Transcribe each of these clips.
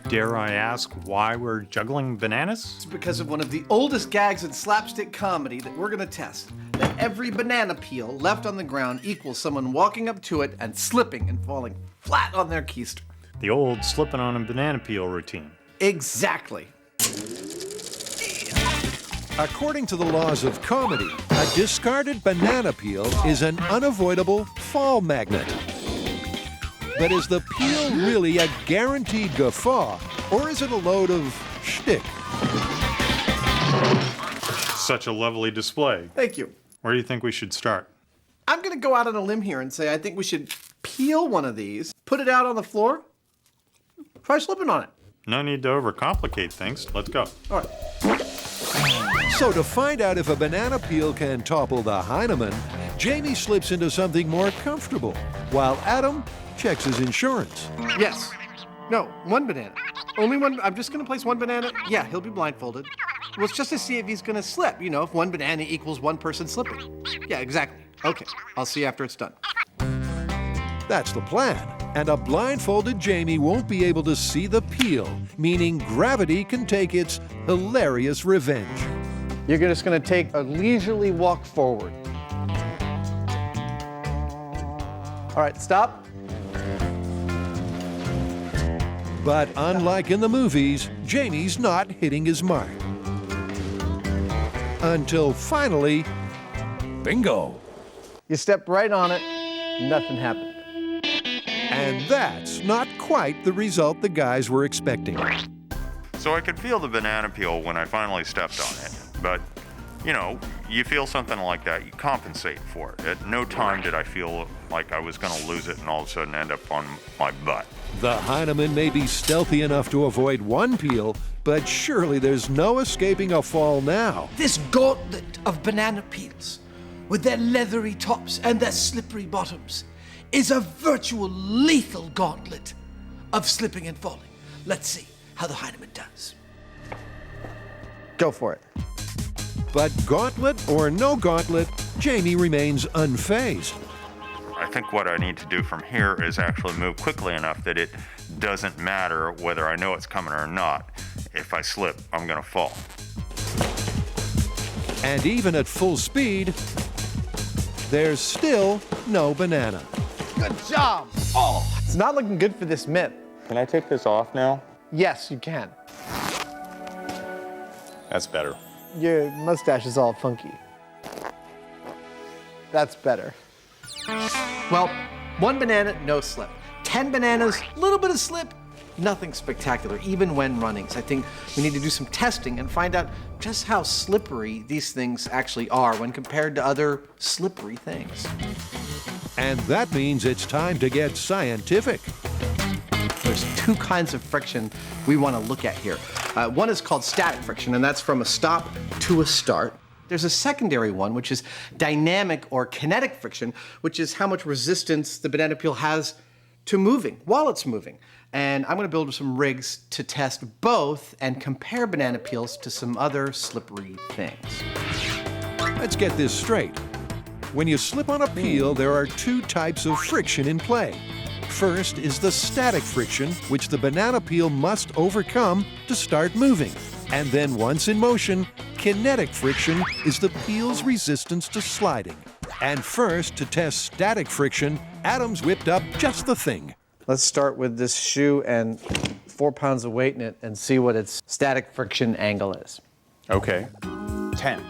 Dare I ask why we're juggling bananas? It's because of one of the oldest gags in slapstick comedy that we're gonna test. That every banana peel left on the ground equals someone walking up to it and slipping and falling flat on their keister. The old slipping on a banana peel routine. Exactly. According to the laws of comedy, a discarded banana peel is an unavoidable fall magnet. But is the peel really a guaranteed guffaw, or is it a load of shtick? Such a lovely display. Thank you. Where do you think we should start? I'm gonna go out on a limb here and say I think we should peel one of these, put it out on the floor, try slipping on it. No need to overcomplicate things. Let's go. All right. So to find out if a banana peel can topple the Hyneman, Jamie slips into something more comfortable, while Adam checks his insurance. Yes. No, one banana. Only one. I'm just gonna place one banana. Yeah, he'll be blindfolded. Well, it's just to see if he's gonna slip. You know, if one banana equals one person slipping. Yeah, exactly. Okay, I'll see you after it's done. That's the plan. And a blindfolded Jamie won't be able to see the peel, meaning gravity can take its hilarious revenge. You're just gonna take a leisurely walk forward. All right, stop. But unlike in the movies, Jamie's not hitting his mark. Until finally, bingo! You step right on it, nothing happened. And that's not quite the result the guys were expecting. So I could feel the banana peel when I finally stepped on it. But, you know, you feel something like that, you compensate for it. At no time did I feel like I was going to lose it and all of a sudden end up on my butt. The Hyneman may be stealthy enough to avoid one peel, but surely there's no escaping a fall now. This gauntlet of banana peels, with their leathery tops and their slippery bottoms, is a virtual lethal gauntlet of slipping and falling. Let's see how the Hyneman does. Go for it. But gauntlet or no gauntlet, Jamie remains unfazed. I think what I need to do from here is actually move quickly enough that it doesn't matter whether I know it's coming or not. If I slip, I'm going to fall. And even at full speed, there's still no banana. Good job. Oh, it's not looking good for this myth. Can I take this off now? Yes, you can. That's better. Your mustache is all funky. That's better. Well, one banana, no slip. 10 bananas, a little bit of slip, nothing spectacular, even when running. So I think we need to do some testing and find out just how slippery these things actually are when compared to other slippery things. And that means it's time to get scientific. There's two kinds of friction we want to look at here. One is called static friction, and that's from a stop to a start. There's a secondary one, which is dynamic or kinetic friction, which is how much resistance the banana peel has to moving while it's moving. And I'm going to build some rigs to test both and compare banana peels to some other slippery things. Let's get this straight. When you slip on a peel, there are two types of friction in play. First is the static friction, which the banana peel must overcome to start moving. And then once in motion, kinetic friction is the peel's resistance to sliding. And first, to test static friction, Adam's whipped up just the thing. Let's start with this shoe and 4 pounds of weight in it and see what its static friction angle is. Okay. 10,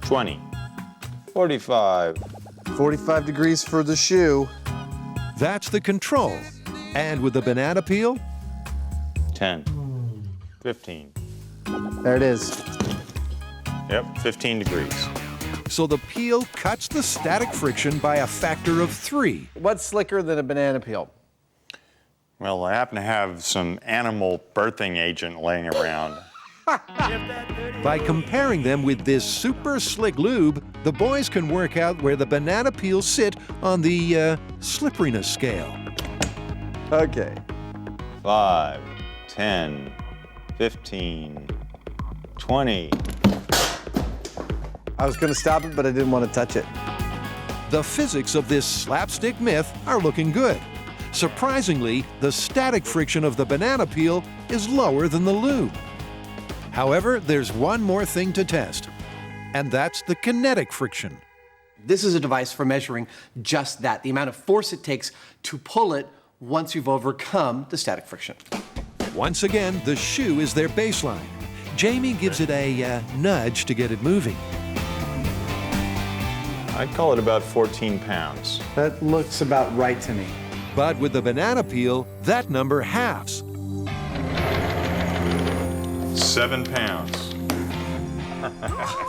20, 45. 45 degrees for the shoe. That's the control. And with the banana peel, 10, 15. There it is. Yep, 15 degrees. so the peel cuts the static friction by a factor of 3. What's slicker than a banana peel? Well, I happen to have some animal birthing agent laying around. By comparing them with this super slick lube, the boys can work out where the banana peels sit on the slipperiness scale. Okay. 5, 10, 15, 20. I was going to stop it, but I didn't want to touch it. The physics of this slapstick myth are looking good. Surprisingly, the static friction of the banana peel is lower than the lube. However, there's one more thing to test, and that's the kinetic friction. This is a device for measuring just that, the amount of force it takes to pull it once you've overcome the static friction. Once again, the shoe is their baseline. Jamie gives it a nudge to get it moving. I'd call it about 14 pounds. That looks about right to me. But with the banana peel, that number halves. 7 pounds.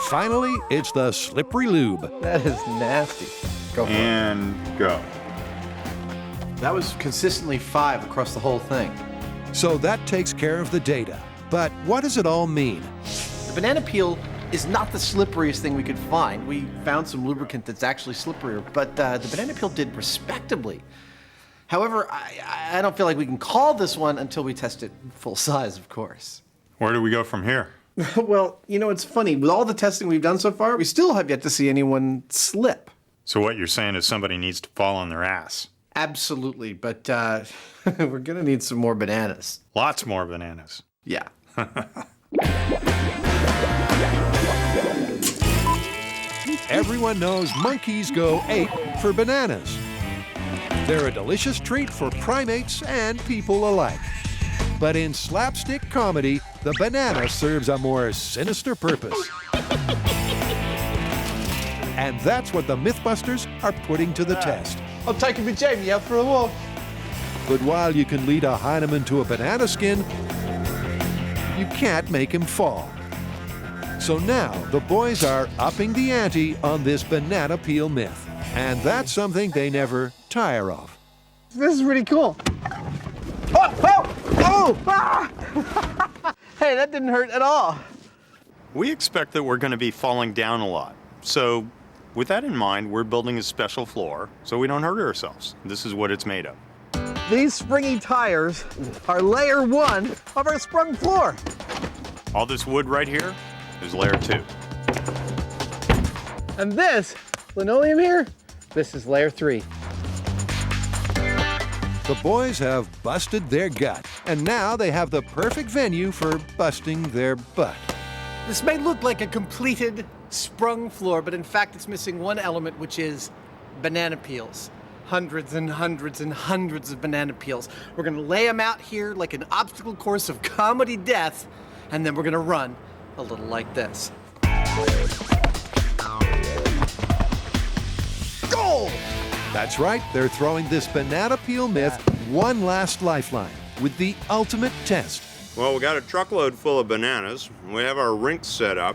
Finally, it's the slippery lube. That is nasty. Go for it. And go. That was consistently 5 across the whole thing. So that takes care of the data. But what does it all mean? The banana peel is not the slipperiest thing we could find. We found some lubricant that's actually slipperier, but the banana peel did respectably. However, I don't feel like we can call this one until we test it full size, of course. Where do we go from here? Well, you know, it's funny. With all the testing we've done so far, we still have yet to see anyone slip. So what you're saying is somebody needs to fall on their ass. Absolutely, but we're gonna need some more bananas. Lots more bananas. Yeah. Everyone knows monkeys go ape for bananas. They're a delicious treat for primates and people alike. But in slapstick comedy, the banana serves a more sinister purpose. And that's what the MythBusters are putting to the test. I'm taking me Jamie out for a walk. But while you can lead a Hyneman to a banana skin, you can't make him fall. So now the boys are upping the ante on this banana peel myth. And that's something they never tire of. This is pretty cool. Ah! Hey, that didn't hurt at all. We expect that we're going to be falling down a lot. So with that in mind, we're building a special floor so we don't hurt ourselves. This is what it's made of. These springy tires are layer 1 of our sprung floor. All this wood right here is layer 2. And this linoleum here, this is layer 3. The boys have busted their gut, and now they have the perfect venue for busting their butt. This may look like a completed sprung floor, but in fact it's missing one element, which is banana peels. Hundreds and hundreds and hundreds of banana peels. We're gonna lay them out here like an obstacle course of comedy death, and then we're gonna run a little like this. Goal! That's right, they're throwing this banana peel myth one last lifeline with the ultimate test. Well, we got a truckload full of bananas. We have our rinks set up.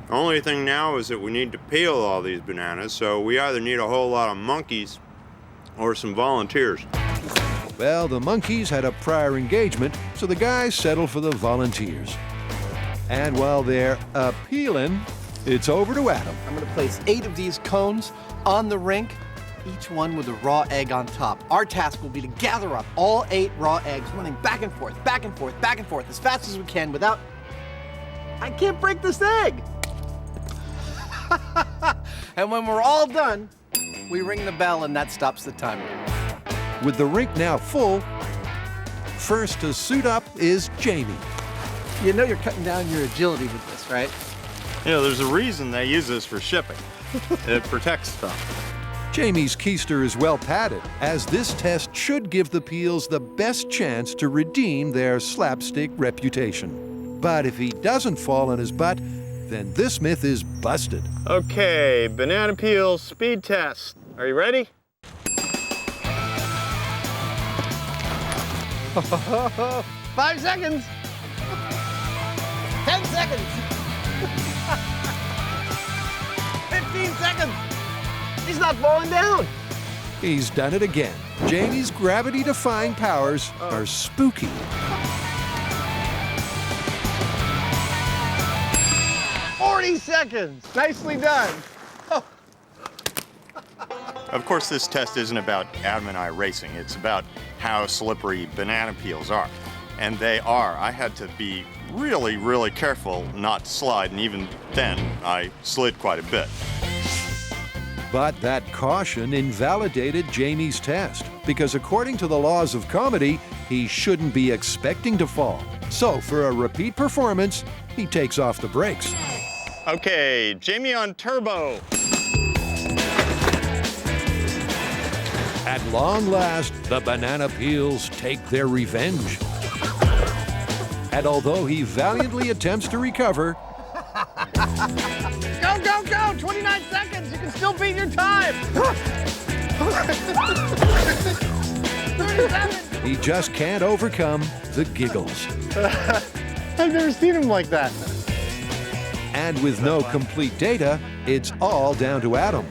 The only thing now is that we need to peel all these bananas, so we either need a whole lot of monkeys or some volunteers. Well, the monkeys had a prior engagement, so the guys settled for the volunteers. And while they're peeling, it's over to Adam. I'm gonna place 8 of these cones on the rink, each one with a raw egg on top. Our task will be to gather up all 8 raw eggs, running back and forth, back and forth, back and forth, as fast as we can without... I can't break this egg! And when we're all done, we ring the bell and that stops the timer. With the rink now full, first to suit up is Jamie. You know you're cutting down your agility with this, right? You know, there's a reason they use this for shipping. It protects stuff. Jamie's keister is well padded, as this test should give the peels the best chance to redeem their slapstick reputation. But if he doesn't fall on his butt, then this myth is busted. Okay, banana peel speed test. Are you ready? 5 seconds! 10 seconds! 15 seconds! He's not falling down! He's done it again. Jamie's gravity-defying powers are spooky. Seconds. Nicely done. Oh. Of course, this test isn't about Adam and I racing. It's about how slippery banana peels are. And they are. I had to be really, really careful not to slide, and even then, I slid quite a bit. But that caution invalidated Jamie's test, because according to the laws of comedy, he shouldn't be expecting to fall. So for a repeat performance, he takes off the brakes. Okay, Jamie on turbo. At long last, the banana peels take their revenge. And although he valiantly attempts to recover, Go, go, go! 29 seconds! You can still beat your time! 37! he just can't overcome the giggles. I've never seen him like that. And with no complete data, it's all down to Adam.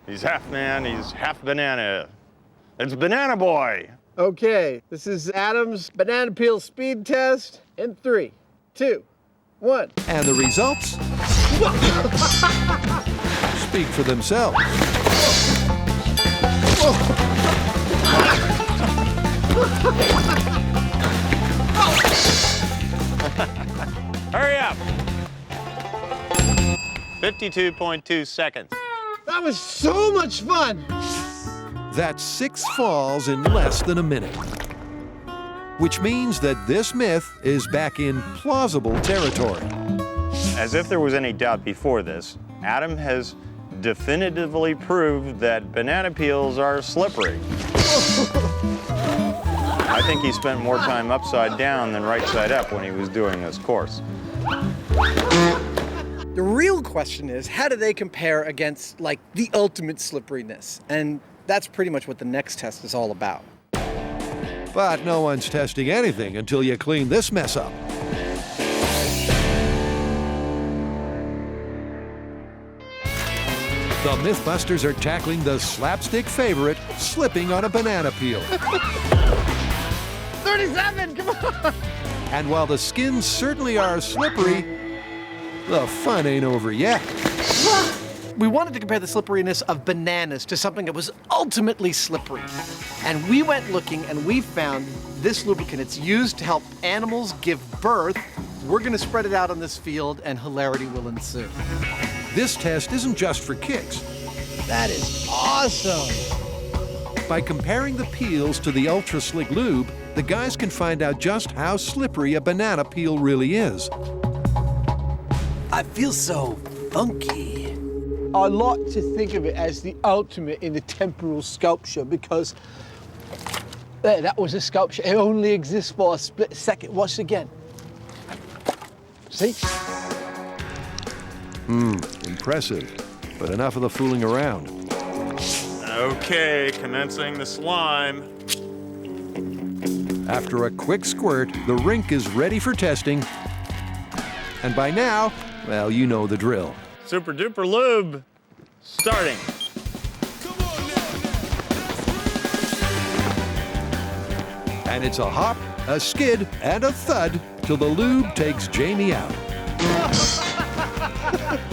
He's half man, he's half banana. It's Banana Boy. Okay, this is Adam's banana peel speed test in 3, 2, 1. And the results speak for themselves. Hurry up. 52.2 seconds. That was so much fun! That's 6 falls in less than a minute. Which means that this myth is back in plausible territory. As if there was any doubt before this, Adam has definitively proved that banana peels are slippery. I think he spent more time upside down than right side up when he was doing this course. The real question is, how do they compare against, like, the ultimate slipperiness? And that's pretty much what the next test is all about. But no one's testing anything until you clean this mess up. The MythBusters are tackling the slapstick favorite, slipping on a banana peel. 37, come on! And while the skins certainly are slippery, the fun ain't over yet. We wanted to compare the slipperiness of bananas to something that was ultimately slippery. And we went looking and we found this lubricant. It's used to help animals give birth. We're gonna spread it out on this field and hilarity will ensue. This test isn't just for kicks. That is awesome! By comparing the peels to the Ultra Slick Lube, the guys can find out just how slippery a banana peel really is. I feel so funky. I like to think of it as the ultimate in the temporal sculpture because there, that was a sculpture. It only exists for a split second. Watch again. See? Impressive, but enough of the fooling around. Okay, commencing the slime. After a quick squirt, the rink is ready for testing. And by now, well, you know the drill. Super duper lube, starting. And it's a hop, a skid, and a thud till the lube takes Jamie out.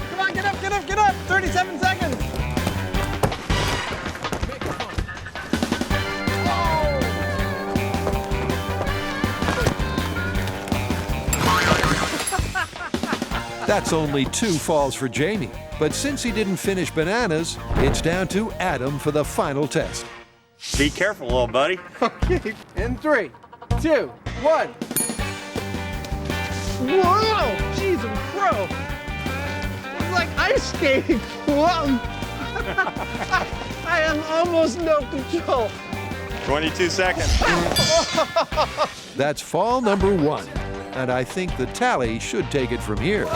Come on, get up, get up, get up! 37 seconds! That's only 2 falls for Jamie. But since he didn't finish bananas, it's down to Adam for the final test. Be careful, little buddy. Okay, in 3, 2, 1. Whoa! Jeez, I'm pro! It's like ice skating. Whoa! I have almost no control. 22 seconds. That's fall number 1. And I think the tally should take it from here.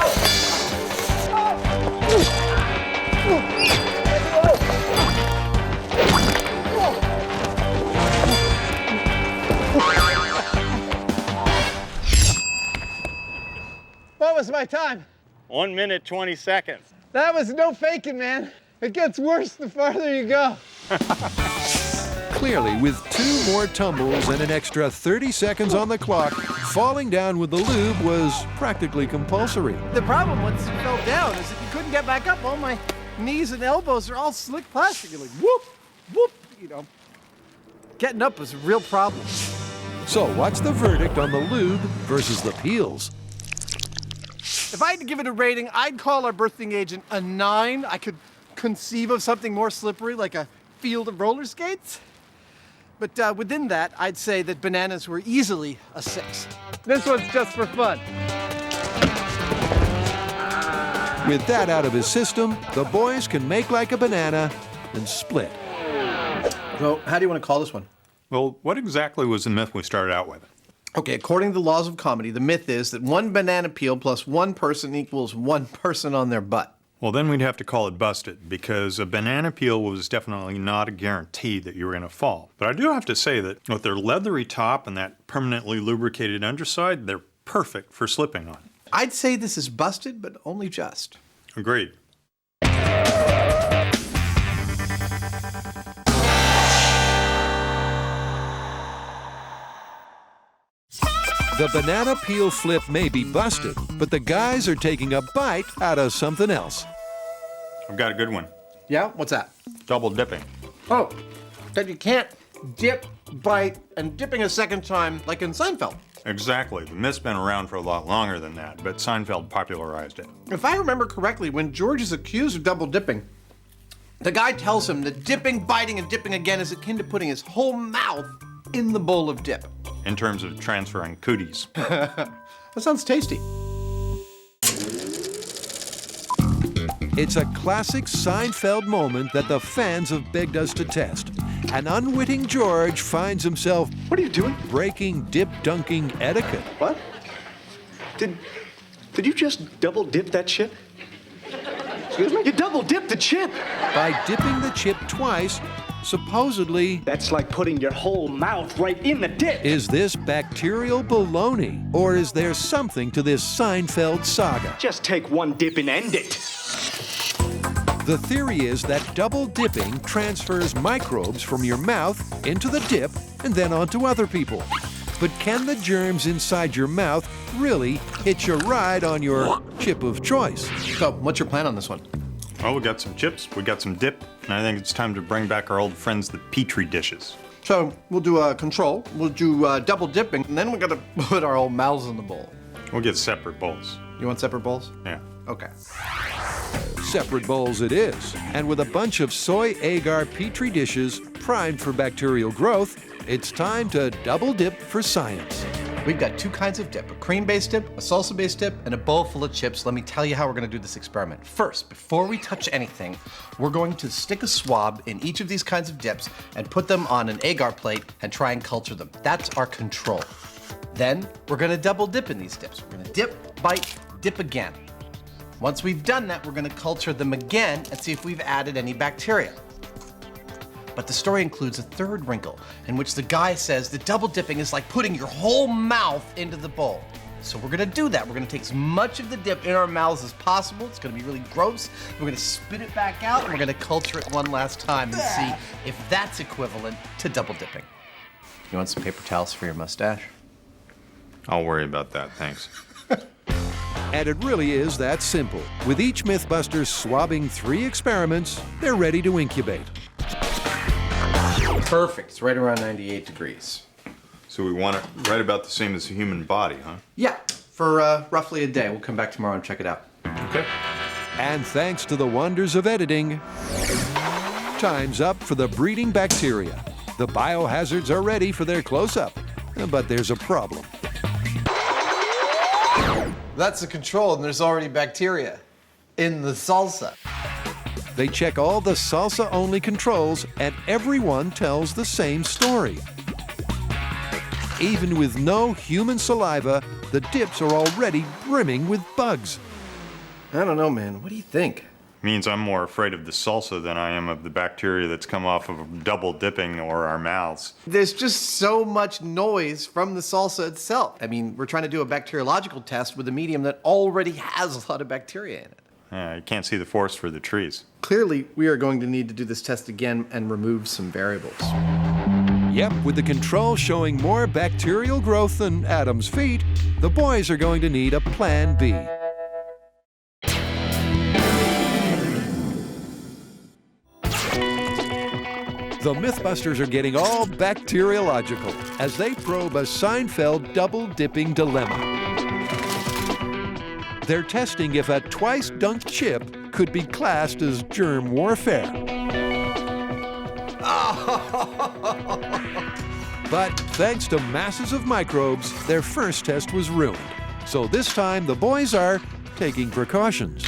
What was my time? 1 minute, 20 seconds. That was no faking, man. It gets worse the farther you go. Clearly, with 2 more tumbles and an extra 30 seconds on the clock, falling down with the lube was practically compulsory. The problem once you fell down is that you couldn't get back up. All my knees and elbows are all slick plastic. You're like, whoop, whoop, you know. Getting up was a real problem. So what's the verdict on the lube versus the peels? If I had to give it a rating, I'd call our birthing agent a 9. I could conceive of something more slippery, like a field of roller skates. But within that, I'd say that bananas were easily a 6. This one's just for fun. With that out of his system, the boys can make like a banana and split. So, how do you want to call this one? Well, what exactly was the myth we started out with? Okay, according to the laws of comedy, the myth is that one banana peel plus one person equals one person on their butt. Well, then we'd have to call it busted, because a banana peel was definitely not a guarantee that you were going to fall. But I do have to say that with their leathery top and that permanently lubricated underside, they're perfect for slipping on. I'd say this is busted, but only just. Agreed. The banana peel flip may be busted, but the guys are taking a bite out of something else. I've got a good one. Yeah? What's that? Double dipping. Oh, that you can't dip, bite, and dipping a second time like in Seinfeld. Exactly. The myth's been around for a lot longer than that, but Seinfeld popularized it. If I remember correctly, when George is accused of double dipping, the guy tells him that dipping, biting, and dipping again is akin to putting his whole mouth in the bowl of dip. In terms of transferring cooties. That sounds tasty. It's a classic Seinfeld moment that the fans have begged us to test. An unwitting George finds himself What are you doing? breaking dip dunking etiquette. What? Did you just double dip that chip? Excuse me? You double dipped the chip! By dipping the chip twice, supposedly, That's like putting your whole mouth right in the dip! is this bacterial baloney? Or is there something to this Seinfeld saga? Just take one dip and end it. The theory is that double dipping transfers microbes from your mouth into the dip and then onto other people. But can the germs inside your mouth really hitch a ride on your chip of choice? So, what's your plan on this one? Well, we got some chips, we got some dip, and I think it's time to bring back our old friends, the Petri dishes. So, we'll do a control, we'll do double dipping, and then we're gonna put our whole mouths in the bowl. We'll get separate bowls. You want separate bowls? Yeah. Okay. Separate bowls it is. And with a bunch of soy agar Petri dishes primed for bacterial growth, it's time to double dip for science. We've got 2 kinds of dip, a cream-based dip, a salsa-based dip, and a bowl full of chips. Let me tell you how we're gonna do this experiment. First, before we touch anything, we're going to stick a swab in each of these kinds of dips and put them on an agar plate and try and culture them. That's our control. Then, we're gonna double dip in these dips. We're gonna dip, bite, dip again. Once we've done that, we're gonna culture them again and see if we've added any bacteria. But the story includes a third wrinkle, in which the guy says that double dipping is like putting your whole mouth into the bowl. So we're gonna do that. We're gonna take as much of the dip in our mouths as possible. It's gonna be really gross. We're gonna spit it back out, and we're gonna culture it one last time and see if that's equivalent to double dipping. You want some paper towels for your mustache? I'll worry about that, thanks. And it really is that simple. With each MythBuster swabbing 3 experiments, they're ready to incubate. Perfect. It's right around 98 degrees. So we want it right about the same as the human body, huh? Yeah, for roughly a day. We'll come back tomorrow and check it out. Okay. And thanks to the wonders of editing, time's up for the breeding bacteria. The biohazards are ready for their close-up, but there's a problem. That's the control, and there's already bacteria in the salsa. They check all the salsa-only controls, and everyone tells the same story. Even with no human saliva, the dips are already brimming with bugs. I don't know, man. What do you think? Means I'm more afraid of the salsa than I am of the bacteria that's come off of double dipping or our mouths. There's just so much noise from the salsa itself. I mean, we're trying to do a bacteriological test with a medium that already has a lot of bacteria in it. Yeah, you can't see the forest for the trees. Clearly, we are going to need to do this test again and remove some variables. Yep, with the control showing more bacterial growth than Adam's feet, the boys are going to need a plan B. The MythBusters are getting all bacteriological as they probe a Seinfeld double-dipping dilemma. They're testing if a twice-dunked chip could be classed as germ warfare. But thanks to masses of microbes, their first test was ruined. So this time, the boys are taking precautions.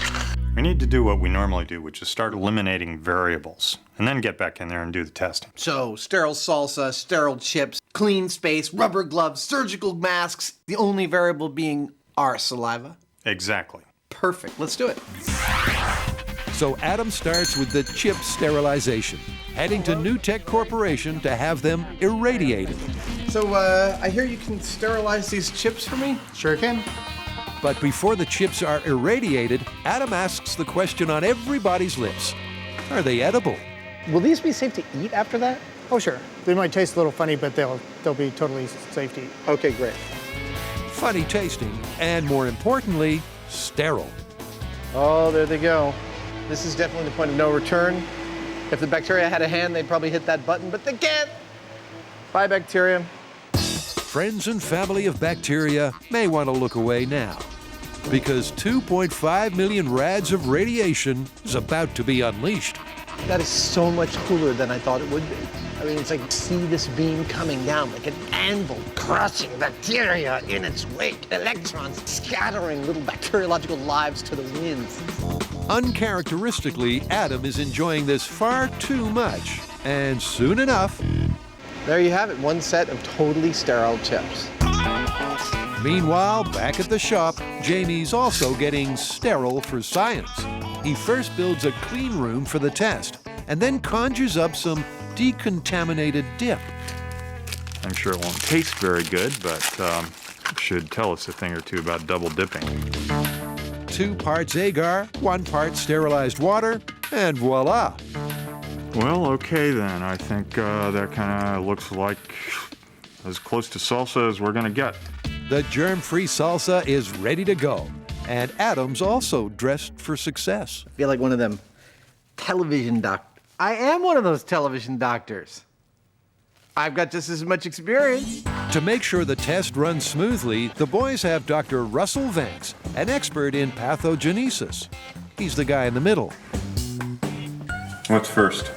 We need to do what we normally do, which is start eliminating variables, and then get back in there and do the testing. So, sterile salsa, sterile chips, clean space, rubber gloves, surgical masks, the only variable being our saliva. Exactly. Perfect, let's do it. So Adam starts with the chip sterilization, heading to New Tech Corporation to have them irradiated. So, I hear you can sterilize these chips for me? Sure can. But before the chips are irradiated, Adam asks the question on everybody's lips. Are they edible? Will these be safe to eat after that? Oh, sure. They might taste a little funny, but they'll be totally safe to eat. Okay, great. Funny tasting, and more importantly, sterile. Oh, there they go. This is definitely the point of no return. If the bacteria had a hand, they'd probably hit that button, but they can't. Bye, bacteria. Friends and family of bacteria may want to look away now, because 2.5 million rads of radiation is about to be unleashed. That is so much cooler than I thought it would be. I mean, it's like, see this beam coming down like an anvil, crushing bacteria in its wake, electrons scattering little bacteriological lives to the winds. Uncharacteristically, Adam is enjoying this far too much, and soon enough, There you have it, one set of totally sterile chips. meanwhile, back at the shop, Jamie's also getting sterile for science. He first builds a clean room for the test, and then conjures up some decontaminated dip. I'm sure it won't taste very good, but it should tell us a thing or two about double dipping. 2 parts agar, 1 part sterilized water, and voila. Well, okay then. I think that kind of looks like as close to salsa as we're gonna get. The germ-free salsa is ready to go, and Adam's also dressed for success. I feel like one of them television I am one of those television doctors. I've got just as much experience. To make sure the test runs smoothly, the boys have Dr. Russell Vance, an expert in pathogenesis. He's the guy in the middle. What's first?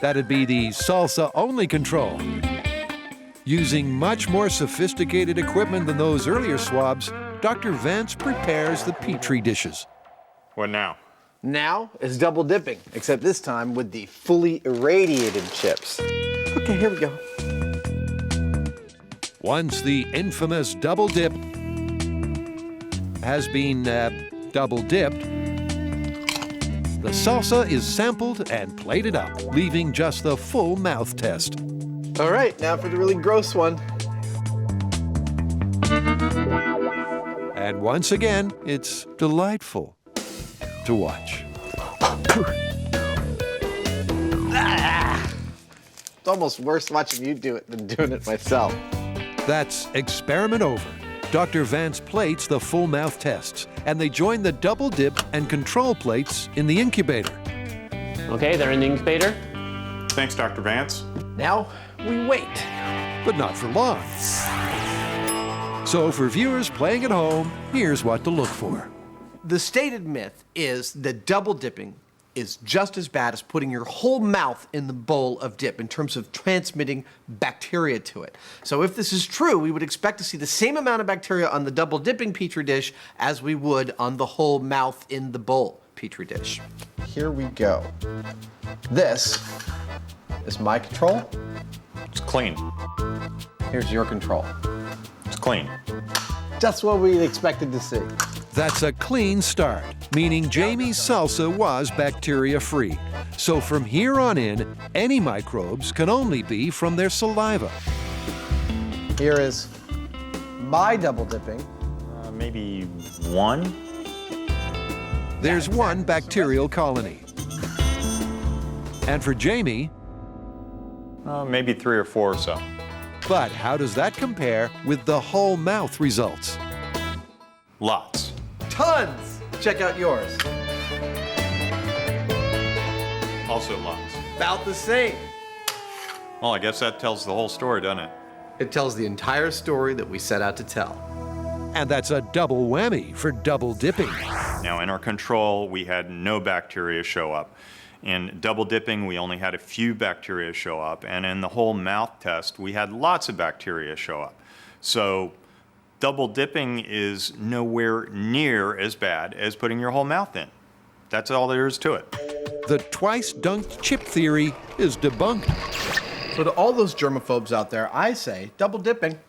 That'd be the salsa-only control. Using much more sophisticated equipment than those earlier swabs, Dr. Vance prepares the Petri dishes. What now? Now is double dipping, except this time with the fully irradiated chips. Okay, here we go. Once the infamous double dip has been double dipped, the salsa is sampled and plated up, leaving just the full mouth test. All right, now for the really gross one. And once again, it's delightful to watch. It's almost worse watching you do it than doing it myself. That's experiment over. Dr. Vance plates the full mouth tests, and they join the double dip and control plates in the incubator. Okay, they're in the incubator. Thanks, Dr. Vance. Now we wait. But not for long. So for viewers playing at home, here's what to look for. The stated myth is that double dipping is just as bad as putting your whole mouth in the bowl of dip in terms of transmitting bacteria to it. So if this is true, we would expect to see the same amount of bacteria on the double dipping Petri dish as we would on the whole mouth in the bowl Petri dish. Here we go. This is my control. It's clean. Here's your control. It's clean. Just what we expected to see. That's a clean start, meaning Jamie's salsa was bacteria-free. So from here on in, any microbes can only be from their saliva. Here is my double dipping. Maybe 1? There's 1 bacterial colony. And for Jamie, Maybe 3 or 4 or so. but how does that compare with the whole mouth results? Lots. Tons! Check out yours. Also lots. About the same. Well, I guess that tells the whole story, doesn't it? It tells the entire story that we set out to tell. And that's a double whammy for double dipping. Now, in our control, we had no bacteria show up. In double dipping, we only had a few bacteria show up. And in the whole mouth test, we had lots of bacteria show up. So double dipping is nowhere near as bad as putting your whole mouth in. That's all there is to it. The twice-dunked chip theory is debunked. So to all those germaphobes out there, I say double dipping,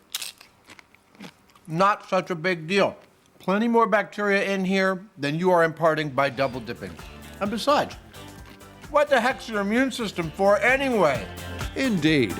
not such a big deal. Plenty more bacteria in here than you are imparting by double dipping. And besides, what the heck's your immune system for anyway? Indeed.